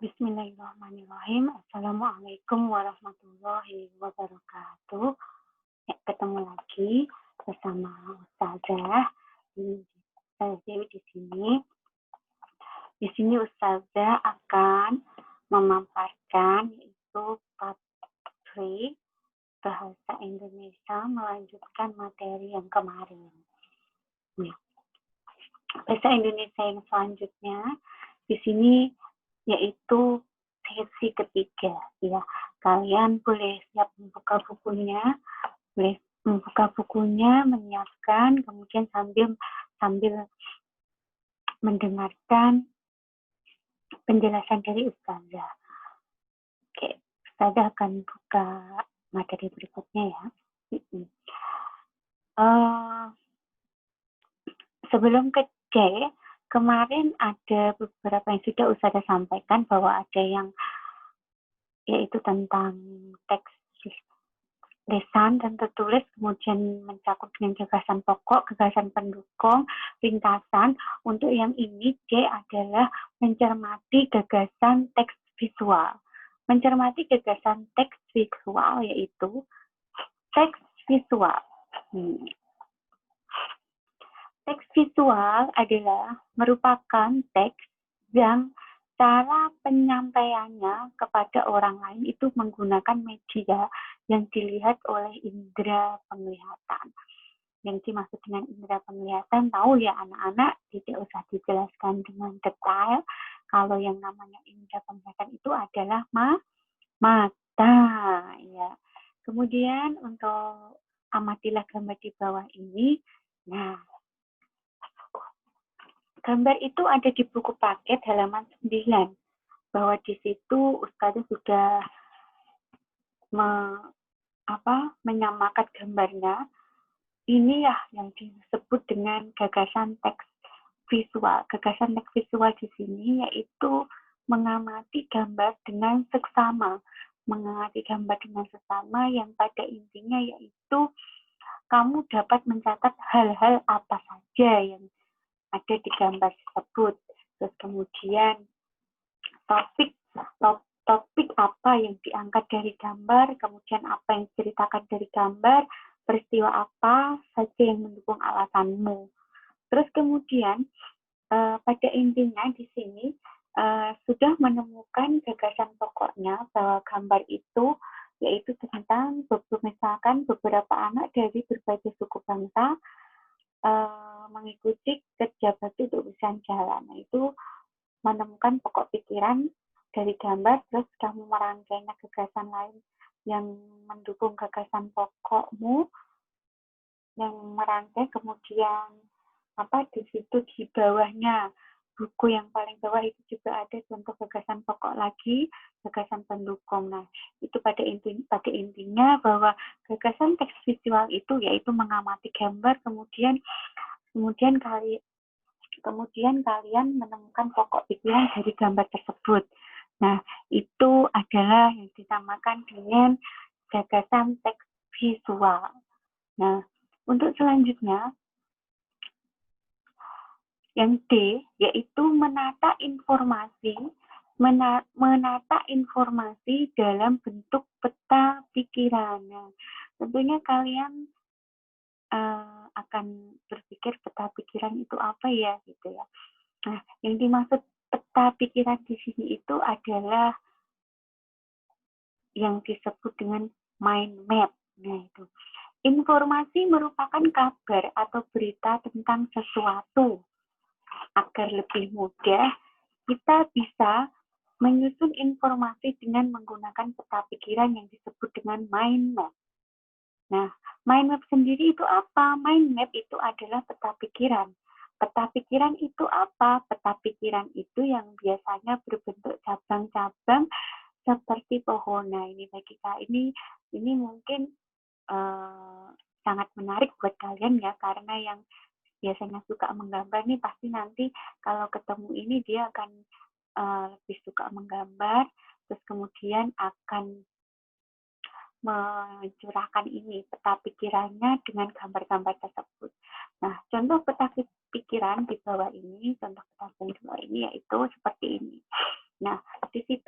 Bismillahirrahmanirrahim. Assalamualaikum warahmatullahi wabarakatuh. Ya, ketemu lagi bersama Ustazah. Saya Dewi di sini. Di sini Ustazah akan memaparkan yaitu part 3 bahasa Indonesia melanjutkan materi yang kemarin. Nah, bahasa Indonesia yang selanjutnya di sini yaitu sesi ketiga, ya. Kalian boleh siap membuka bukunya, menyiapkan, kemudian sambil mendengarkan penjelasan dari Ustazah. Oke, Ustazah akan buka materi berikutnya ya. Sebelum ke C, kemarin ada beberapa yang sudah Ustazah sampaikan bahwa ada yang yaitu tentang teks lisan dan tertulis, kemudian mencakup dengan gagasan pokok, gagasan pendukung, ringkasan. Untuk yang ini, D adalah mencermati gagasan teks visual. Mencermati gagasan teks visual yaitu teks visual. Teks visual adalah merupakan teks yang cara penyampaiannya kepada orang lain itu menggunakan media yang dilihat oleh indera penglihatan. Yang dimaksud dengan indera penglihatan, tahu ya anak-anak, tidak usah dijelaskan dengan detail. Kalau yang namanya indera penglihatan itu adalah mata. Ya. Kemudian untuk amatilah gambar di bawah ini. Nah, gambar itu ada di buku paket halaman 9. Bahwa di situ Ustazah sudah menyamakan gambarnya. Ini ya yang disebut dengan gagasan teks visual. Gagasan teks visual di sini yaitu mengamati gambar dengan seksama. Mengamati gambar dengan seksama yang pada intinya yaitu kamu dapat mencatat hal-hal apa saja yang ada di gambar tersebut. Terus kemudian topik apa yang diangkat dari gambar, kemudian apa yang diceritakan dari gambar, peristiwa apa saja yang mendukung alasanmu. Terus kemudian pada intinya di sini sudah menemukan gagasan pokoknya bahwa gambar itu yaitu tentang misalkan beberapa anak dari berbagai suku bangsa mengikuti kerja bakti untuk urusan jalan. Nah, itu menemukan pokok pikiran dari gambar, terus kamu merangkainya gagasan lain yang mendukung gagasan pokokmu, yang merangkai kemudian di situ di bawahnya buku yang paling bawah itu juga ada contoh gagasan pokok lagi, gagasan pendukung. Nah, itu pada intinya bahwa gagasan teks visual itu yaitu mengamati gambar, kemudian kalian menemukan pokok pikiran dari gambar tersebut. Nah, itu adalah yang dinamakan dengan gagasan teks visual. Nah, untuk selanjutnya, yang D, yaitu menata informasi dalam bentuk peta pikiran. Nah, tentunya kalian akan berpikir peta pikiran itu apa ya, gitu ya. Nah, yang dimaksud peta pikiran di sini itu adalah yang disebut dengan mind map. Nah, itu. Informasi merupakan kabar atau berita tentang sesuatu. Agar lebih mudah, kita bisa menyusun informasi dengan menggunakan peta pikiran yang disebut dengan mind map. Nah, mind map sendiri itu apa? Mind map itu adalah peta pikiran. Peta pikiran itu apa? Peta pikiran itu yang biasanya berbentuk cabang-cabang seperti pohon. Nah, ini bagi kak ini mungkin sangat menarik buat kalian ya, karena yang biasanya suka menggambar nih pasti nanti kalau ketemu ini dia akan lebih suka menggambar, terus kemudian akan mencurahkan ini peta pikirannya dengan gambar-gambar tersebut. Nah, contoh peta pikiran di bawah ini, yaitu seperti ini. Nah, di situ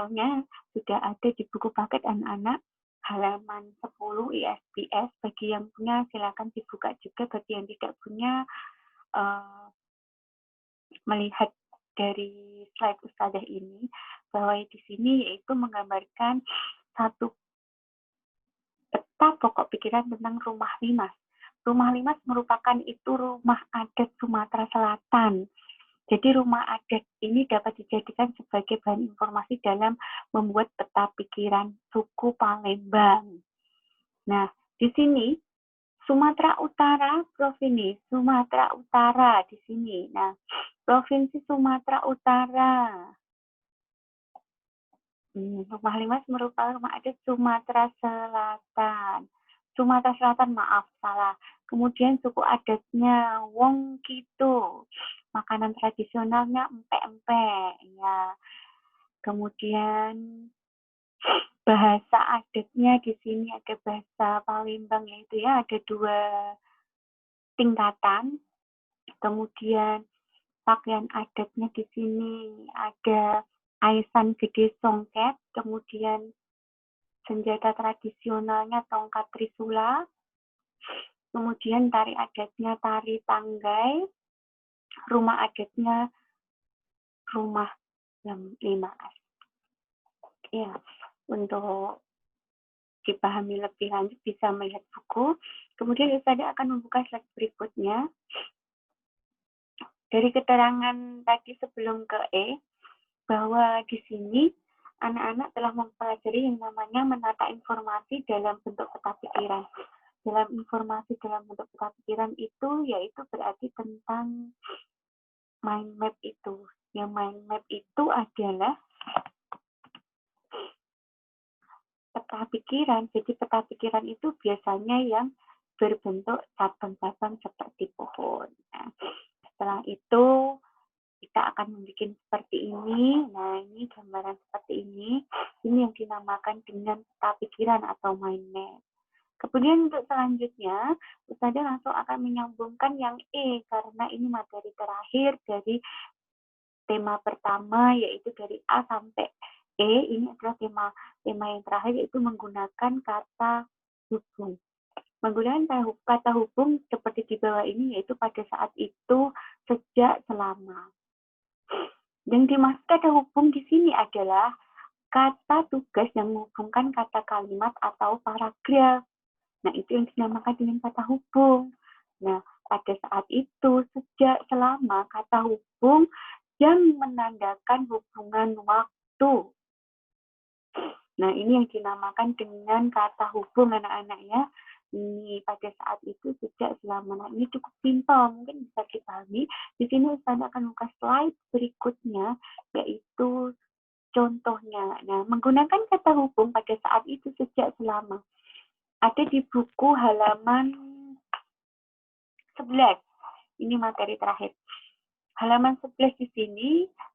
tutorialnya sudah ada di buku paket anak-anak halaman 10 ISBS. Bagi yang punya silakan dibuka juga, bagi yang tidak punya melihat dari slide Ustadzah ini bahwa di sini yaitu menggambarkan satu peta pokok pikiran tentang rumah limas. Rumah limas merupakan itu rumah adat Sumatera Selatan. Jadi rumah adat ini dapat dijadikan sebagai bahan informasi dalam membuat peta pikiran suku Palembang. Nah, di sini Sumatera Utara, Provinsi Sumatera Utara di sini. Nah, Provinsi Sumatera Utara. Rumah limas merupakan rumah adat Sumatera Selatan. Sumatera Selatan, maaf, salah. Kemudian suku adatnya Wong Kito. Makanan tradisionalnya empek-empek, ya. Kemudian bahasa adatnya di sini ada bahasa Palembang, yaitu ya ada 2 tingkatan. Kemudian pakaian adatnya di sini ada aisan gede songket, kemudian senjata tradisionalnya tongkat trisula, kemudian tari adatnya tari tanggai, rumah adatnya rumah limas. Ya, untuk dipahami lebih lanjut bisa melihat buku. Kemudian Ustadzah akan membuka slide berikutnya. Dari keterangan tadi sebelum ke E, bahwa di sini anak-anak telah mempelajari yang namanya menata informasi dalam bentuk peta pikiran. Dalam informasi dalam bentuk peta pikiran itu yaitu berarti tentang mind map itu. Yang mind map itu adalah peta pikiran. Jadi peta pikiran itu biasanya yang berbentuk cabang-cabang seperti pohon. Nah, setelah itu kita akan membuat seperti ini. Nah, ini gambaran seperti ini. Ini yang dinamakan dengan peta pikiran atau mind map. Kemudian untuk selanjutnya, Ustadzah langsung akan menyambungkan yang E, karena ini materi terakhir dari tema pertama, yaitu dari A sampai E. Ini adalah tema yang terakhir, yaitu menggunakan kata hubung. Menggunakan kata hubung seperti di bawah ini, yaitu pada saat itu, sejak, selama. Yang dimaksud kata hubung di sini adalah kata tugas yang menghubungkan kata kalimat atau paragraf. Nah, itu yang dinamakan dengan kata hubung. Nah, pada saat itu, sejak, selama, kata hubung yang menandakan hubungan waktu. Nah, ini yang dinamakan dengan kata hubung, anak-anak ya. Ini pada saat itu, sejak, selama. Nah, ini cukup simpel, mungkin bisa dipahami. Di sini Ustadzah akan buka slide berikutnya, yaitu contohnya. Nah, menggunakan kata hubung pada saat itu, sejak, selama. Ada di buku halaman 11. Ini materi terakhir. Halaman 11 di sini,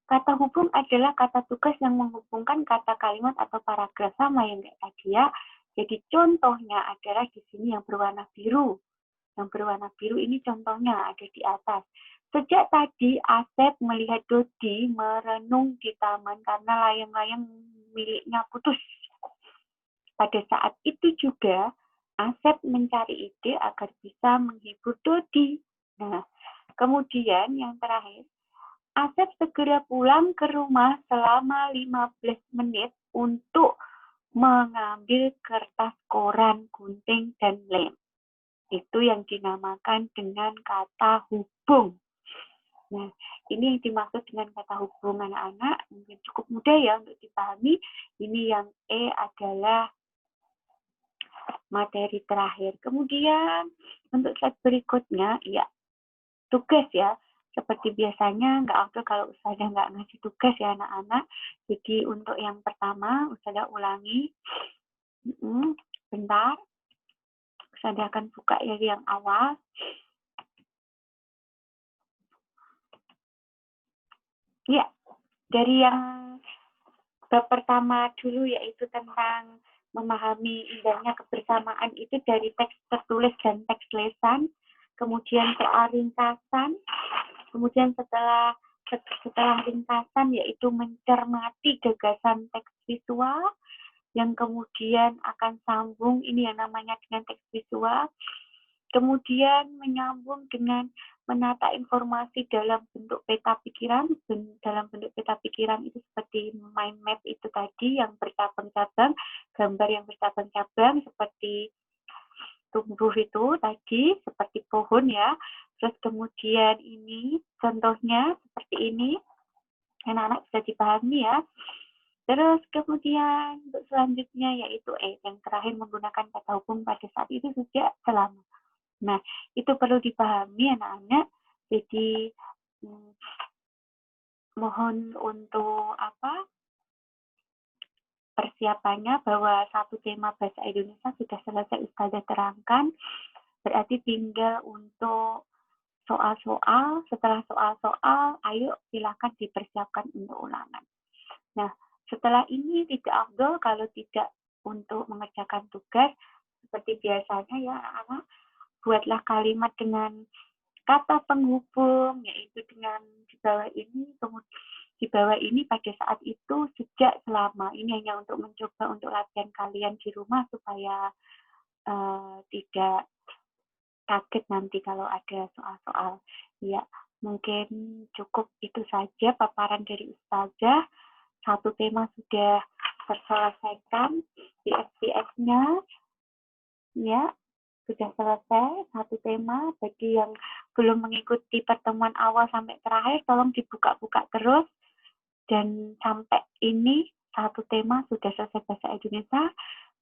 kata hubung adalah kata tugas yang menghubungkan kata kalimat atau paragraf, sama yang kayak tadi ya. Jadi contohnya adalah di sini yang berwarna biru. Yang berwarna biru ini contohnya ada di atas. Sejak tadi Asep melihat Dodi merenung di taman karena layang-layang miliknya putus. Pada saat itu juga Asep mencari ide agar bisa menghibur Dodi. Nah, kemudian yang terakhir, Asep segera pulang ke rumah selama 15 menit untuk mengambil kertas, koran, gunting, dan lem. Itu yang dinamakan dengan kata hubung. Nah, ini yang dimaksud dengan kata hubung, anak-anak. Mungkin cukup mudah ya untuk dipahami. Ini yang E adalah materi terakhir. Kemudian untuk slide berikutnya, ya tugas ya. Seperti biasanya, nggak afdol kalau Ustadzah nggak ngasih tugas ya anak-anak. Jadi untuk yang pertama, Ustadzah ulangi. Bentar. Ustadzah akan buka dari yang awal. Ya, dari yang bab pertama dulu, yaitu tentang memahami indahnya kebersamaan, itu dari teks tertulis dan teks lesan. Kemudian soal ringkasan. Kemudian setelah setelah ringkasan yaitu mencermati gagasan teks visual, yang kemudian akan sambung ini yang namanya dengan teks visual, kemudian menyambung dengan menata informasi dalam bentuk peta pikiran. Dalam bentuk peta pikiran itu seperti mind map itu tadi yang bercabang-cabang, gambar yang bercabang-cabang seperti tumbuh itu tadi, seperti pohon ya. Terus kemudian ini contohnya seperti ini, anak-anak bisa dipahami ya. Terus kemudian untuk selanjutnya yaitu yang terakhir menggunakan kata hubung pada saat itu sejak selama. Nah, itu perlu dipahami anak-anak. Jadi mohon untuk persiapannya bahwa satu tema bahasa Indonesia sudah selesai Ustazah terangkan. Berarti tinggal untuk soal-soal. Setelah soal-soal, ayo silakan dipersiapkan untuk ulangan. Nah, setelah ini tidak afdol kalau tidak untuk mengerjakan tugas. Seperti biasanya ya anak-anak, buatlah kalimat dengan kata penghubung, yaitu dengan di bawah ini, kemudian di bawah ini pada saat itu, sejak, selama. Ini hanya untuk mencoba untuk latihan kalian di rumah supaya tidak kaget nanti kalau ada soal-soal. Ya, mungkin cukup itu saja paparan dari Ustazah. Satu tema sudah terselesaikan di SPS-nya. Ya, sudah selesai satu tema. Bagi yang belum mengikuti pertemuan awal sampai terakhir, tolong dibuka-buka terus. Dan sampai ini satu tema sudah selesai bahasa Indonesia.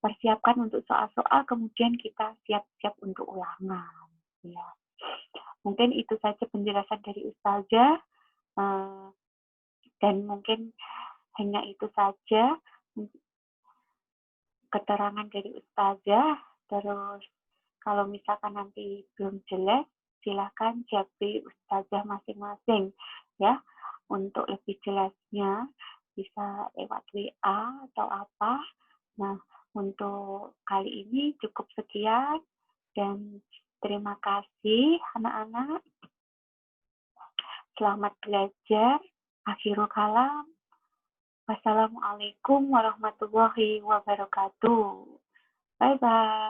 Persiapkan untuk soal-soal, kemudian kita siap-siap untuk ulangan. Ya. Mungkin itu saja penjelasan dari Ustazah. Dan mungkin hanya itu saja keterangan dari Ustazah. Terus kalau misalkan nanti belum jelas, silakan japri Ustazah masing-masing ya. Untuk lebih jelasnya bisa lewat WA atau apa. Nah, untuk kali ini cukup sekian dan terima kasih anak-anak. Selamat belajar. Akhirul kalam. Wassalamualaikum warahmatullahi wabarakatuh. Bye-bye.